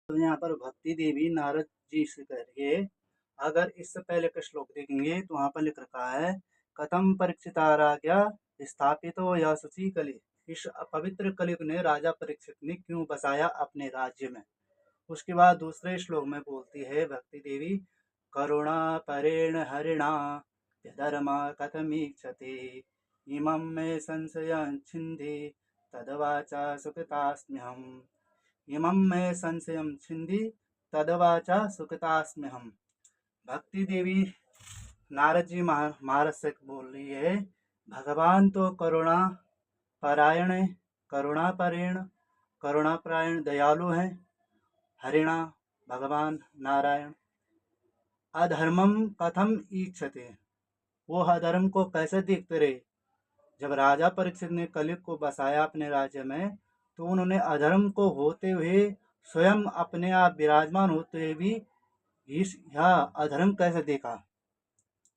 तो यहाँ पर भक्ति देवी नारद जी से कह रही है। अगर इससे पहले का श्लोक देखेंगे तो वहाँ पर लिख रखा है, कथम परीक्षिता राज्ञा स्थापितो यशसी कलि। इस अपवित्र कलयुग ने राजा परीक्षित ने क्यों बसाया अपने राज्य में। उसके बाद दूसरे श्लोक में बोलती है भक्ति देवी, करुणा परेण हरिणा धर्मा कथमीक्षते इमं मे संशयं छिन्धि तदवाचा सुकृतास्म्यहम्। इमं मे संशयं छिन्धि तदवाचा सुकृतास्म्यहम्। भक्ति देवी नारद जी महाराज से बोल रही है, भगवान तो परायण है, करुणापरायण दयालु हैं। हरिणा भगवान नारायण, अधर्मम कथम ईक्षते, वो अधर्म को कैसे देखते रहे। जब राजा परीक्षित ने कलयुग को बसाया अपने राज्य में, तो उन्होंने अधर्म को होते हुए स्वयं अपने आप विराजमान होते हुए भी यह अधर्म कैसे देखा।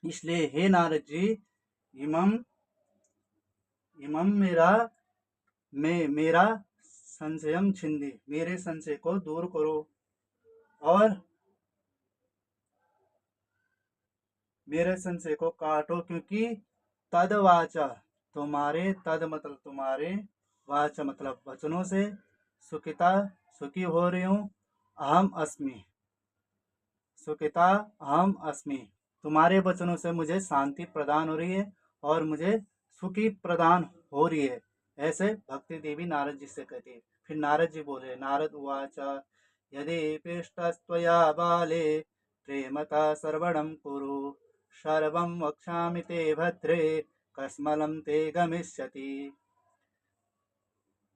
इसलिए हे नारद जी, इमम इमम मेरा संशयम छिंदी, मेरे संशय को दूर करो और मेरे संशय को काटो, क्योंकि तद वाचा, तुम्हारे तद मतलब तुम्हारे, वाचा मतलब वचनों से, सुखिता सुखी हो रही हूँ, अहम अस्मि सुखिता अहम अस्मि, तुम्हारे वचनों से मुझे शांति प्रदान हो रही है और मुझे सुखी प्रदान हो रही है। ऐसे भक्ति देवी नारद जी से कहती है। फिर नारद जी बोले, नारद उवाचा, यदि पृष्ठस्त्वया बाले प्रेमता श्रवणं कुरु सर्वं वक्ष्यामि ते भद्रे कस्मलं ते गमिष्यति।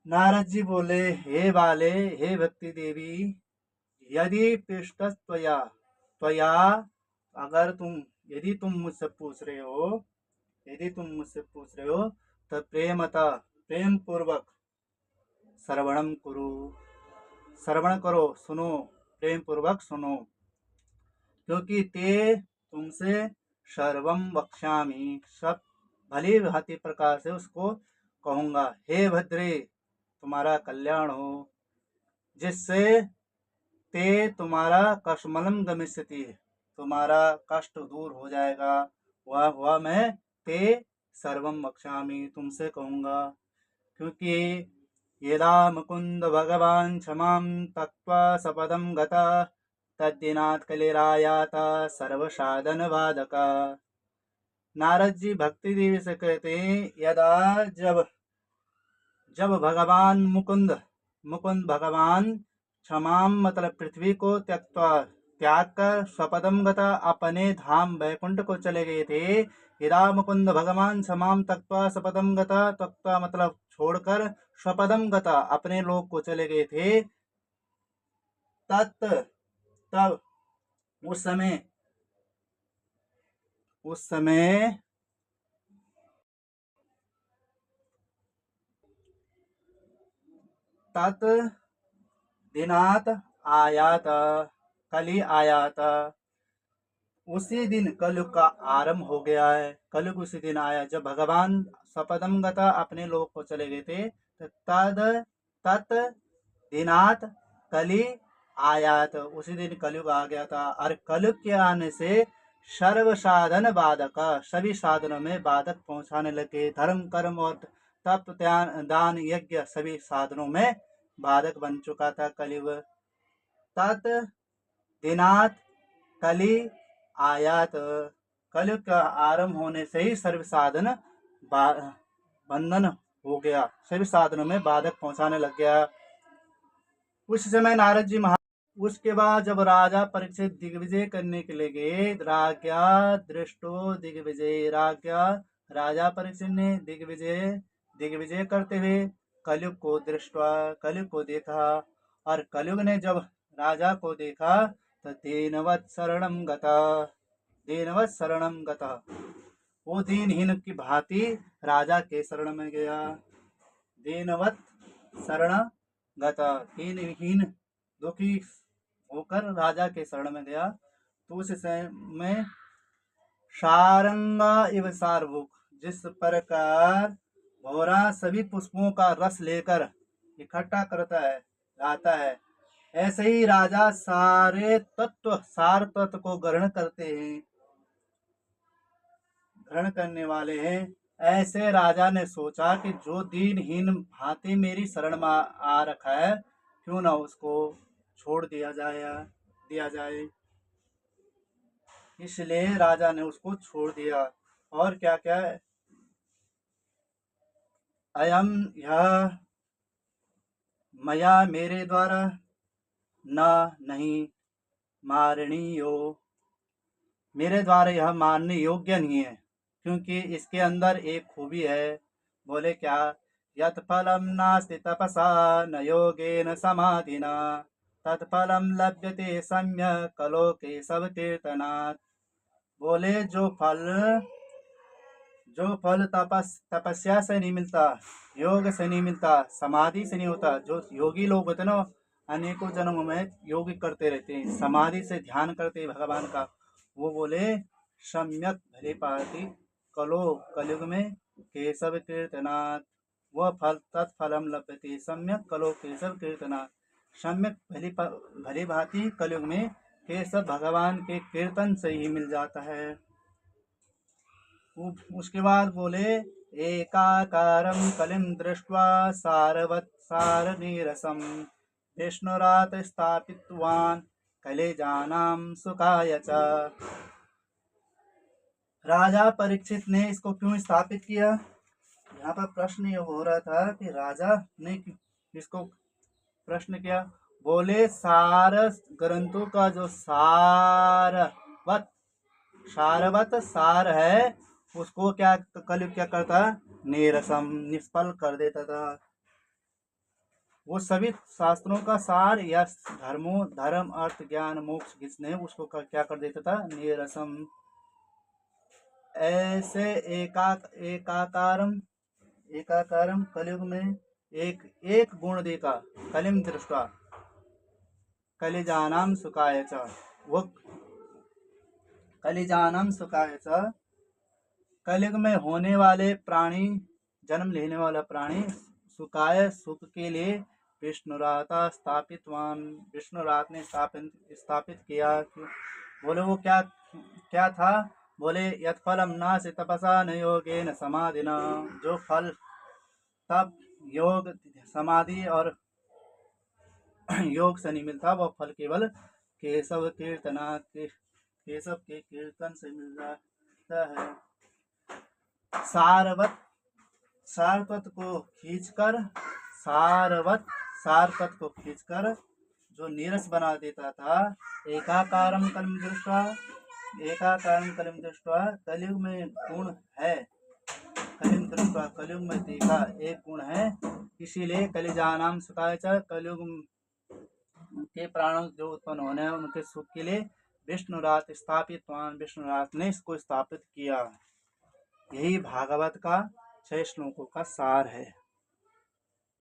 नारद जी बोले, हे बाले, हे भक्ति देवी, यदि पृष्ठस्त्वया, त्वया अगर तुम, यदि तुम मुझसे पूछ रहे हो, यदि तुम मुझसे पूछ रहे हो, तो प्रेमता, प्रेम पूर्वक, श्रवणम कुरु, श्रवण करो, सुनो, प्रेम पूर्वक सुनो, क्योंकि ते तुमसे सर्वम वक्ष्यामि, सब भली भांति प्रकार से उसको कहूंगा। हे भद्रे, तुम्हारा कल्याण हो, जिससे ते तुम्हारा कष्मलम गमिष्यति, तुम्हारा कष्ट दूर हो जाएगा। वह मैं ते सर्वम वक्ष्यामि, तुमसे कहूंगा, क्योंकि यदा मुकुंद भगवान क्षमां तत्वा सपदं गता तद्दिनात् कलिरायाता सर्व साधन बाधका। नारद जी भक्ति देवी से कहते हैं, यदा जब जब भगवान मुकुंद भगवान क्षमाम मतलब पृथ्वी को त्याग कर स्वपदम गता, अपने धाम वैकुंठ को चले गए थे। यदा मुकुंद भगवान क्षमाम तत्वा स्वपदम गता, तत्वा मतलब छोड़कर, स्वपदम गता अपने लोक को चले गए थे। तत् तब उस समय तत् दिनात आयात, कल ही आयात, उसी दिन कलयुग का आरंभ हो गया है। कलयुग उसी दिन आया जब भगवान सपदम गता अपने लोक को चले गए थे। तो तत् दिनात कली आयात, उसी दिन कलयुग आ गया था। और कलयुग के आने से सर्व साधन बाधक, सभी साधनों में बाधक पहुंचाने लगे। धर्म कर्म और तप दान यज्ञ सभी साधनों में बाधक बन चुका था कलयुग। तत् दिनात कली आयात, कलयुग का आरंभ होने से ही सर्व साधन बंधन हो गया, सभी साधनों में बाधक पहुंचाने लग गया। उस समय नारद जी उसके बाद जब राजा परीक्षित दिग्विजय करने के लिए गए, राज्ञा दृष्टो दिग्विजय, राज्ञा राजा परीक्षित ने दिग्विजय करते हुए कलयुग को दृष्टवा, कलयुग को देखा। और कलयुग ने जब राजा को देखा तो दीनवत् शरणम गता, वो दीनहीन की भांति राजा के शरण में गया। दीनवत् शरण गता, दीनहीन दुखी होकर राजा के शरण में गया। तो उस समय में सारंगा इव सारभूक, जिस प्रकार भौरा सभी पुष्पों का रस लेकर इकट्ठा करता है, लाता है, ऐसे ही राजा सारे तत्व सार तत्व को ग्रहण करते हैं, ग्रहण करने वाले हैं। ऐसे राजा ने सोचा कि जो दीनहीन भांति मेरी शरण में आ रखा है, क्यों ना उसको छोड़ दिया जाए। इसलिए राजा ने उसको छोड़ दिया। और क्या क्या, अयम यह मया मेरे द्वारा न नहीं मारणीयो, मेरे द्वारा यह मारने योग्य नहीं है, क्योंकि इसके अंदर एक खूबी है। बोले क्या? यत् फलम नास्ति तपसा न योगेन समाधिना तत्फलम लभ्यते सम्यक कलो केशव कीर्तनात्। बोले जो फल तपस्या से नहीं मिलता, योग से नहीं मिलता, समाधि से नहीं होता। जो योगी लोग होते हैं ना, अनेकों जन्मों में योग करते रहते हैं, समाधि से ध्यान करते हैं भगवान का। वो बोले सम्यक भले पाती कलो, कलयुग में केशव कीर्तनाथ, वह फल तत्फलम लभ्यते सम्यक कलो केशव कीर्तनाथ। सम्यक भली भांति कलयुग में केशव भगवान के कीर्तन से ही मिल जाता है। उसके बाद बोले एकाकारं कलिं दृष्ट्वा सारवत्सार नीरसं विष्णुरात स्थापितवान् कलेजानां सुखाय च। राजा परीक्षित ने इसको क्यों स्थापित किया? यहाँ पर प्रश्न ये हो रहा था कि राजा ने इसको प्रश्न किया। बोले सार ग्रंथों का जो सारवत सार है, उसको क्या कलयुग क्या करता? नीरसम, निष्फल कर देता था। वो सभी शास्त्रों का सार या धर्म अर्थ ज्ञान मोक्ष जिसने उसको क्या कर देता था? नीरसम। ऐसे एकाकारम कलयुग में एक गुण देता कलिम दृष्टा कलिजानाम सुखाय च, वो कलिजानम सुखाय च, कलयुग में होने वाले प्राणी, जन्म लेने वाला प्राणी सुखाय सुख के लिए विष्णुराता स्थापितवान, विष्णुरात ने स्थापित किया। बोले वो क्या क्या था? बोले यत् फलम नास्ति तपसा न योगेन समाधिना, जो फल तप योग समाधि और योग से नहीं मिलता, वह फल केवल केशव केशव के कीर्तन से मिल जाता है। सार तत्व को खींचकर जो नीरस बना देता था। एकाकारम कलिम दृष्टवा, कलयुग में गुण है, कलिम दृष्टवा कलयुग में देखा एक गुण है, इसीलिए कलिजानाम सुखाय च, कलयुग के प्राणों जो उत्पन्न होने हैं उनके सुख के लिए विष्णुरात विष्णुरात ने इसको स्थापित किया। यही भागवत का 6 श्लोकों का सार है।